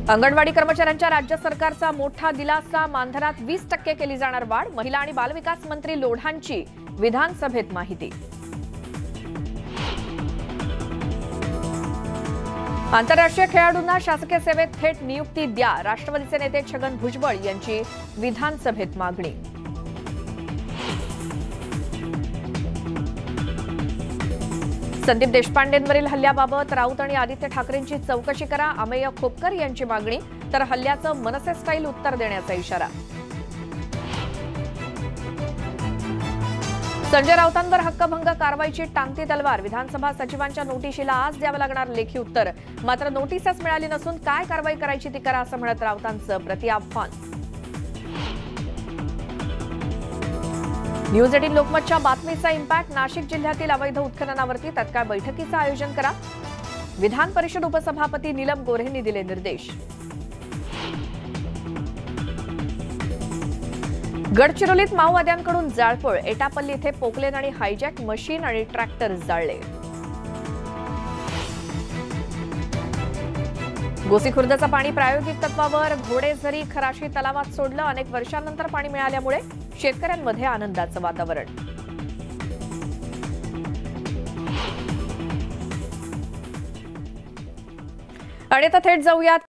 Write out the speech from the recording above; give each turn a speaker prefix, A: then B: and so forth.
A: अंगणवाडी कर्मचाऱ्यांच्या राज्य सरकारचा मोठा दिलासा, मानधनात 20% केली जाणार वाढ। महिला आणि बालविकास मंत्री लोढांची विधानसभेत माहिती। आंतरराष्ट्रीय खेळाडूंना शासकीय सेवेत थेट नियुक्ती द्या, राष्ट्रवादीचे नेते छगन भुजबळ यांची विधानसभेत मागणी। संदीप देशपांडेंवरील हल्ल्याबाबत राऊत आणि आदित्य ठाकरेंची चौकशी करा, अमेय खोपकर यांची मागणी। तर हल्ल्याचं मनसे स्टाईल उत्तर देण्याचा इशारा। संजय राऊतांवर हक्कभंग कारवाईची टांगती तलवार, विधानसभा सचिवांच्या नोटिशीला आज द्यावं लागणार लेखी उत्तर। मात्र नोटीसच मिळाली नसून काय कारवाई करायची ती करा असं म्हणत राऊतांचं प्रतिआव्हान। न्यूज 18 लोकमतच्या बातमीचा इम्पॅक्ट, नाशिक जिल्ह्यातील अवैध उत्खननावरती तत्काळ बैठकीचं आयोजन करा, विधान परिषद उपसभापती नीलम गोऱ्हेंनी दिले निर्देश। गडचिरोलीत माओवाद्यांकडून जाळपोळ, एटापल्ली इथे पोकलेन आणि हायजॅक मशीन आणि ट्रॅक्टर जाळले। गोसीखुर्दचं पाणी प्रायोगिक तत्वावर घोडेझरी खराशी तलावात सोडलं, अनेक वर्षांनंतर पाणी मिळाल्यामुळे शेतकऱ्यांमध्ये आनंदाचं वातावरण। आणि आता थेट जाऊयात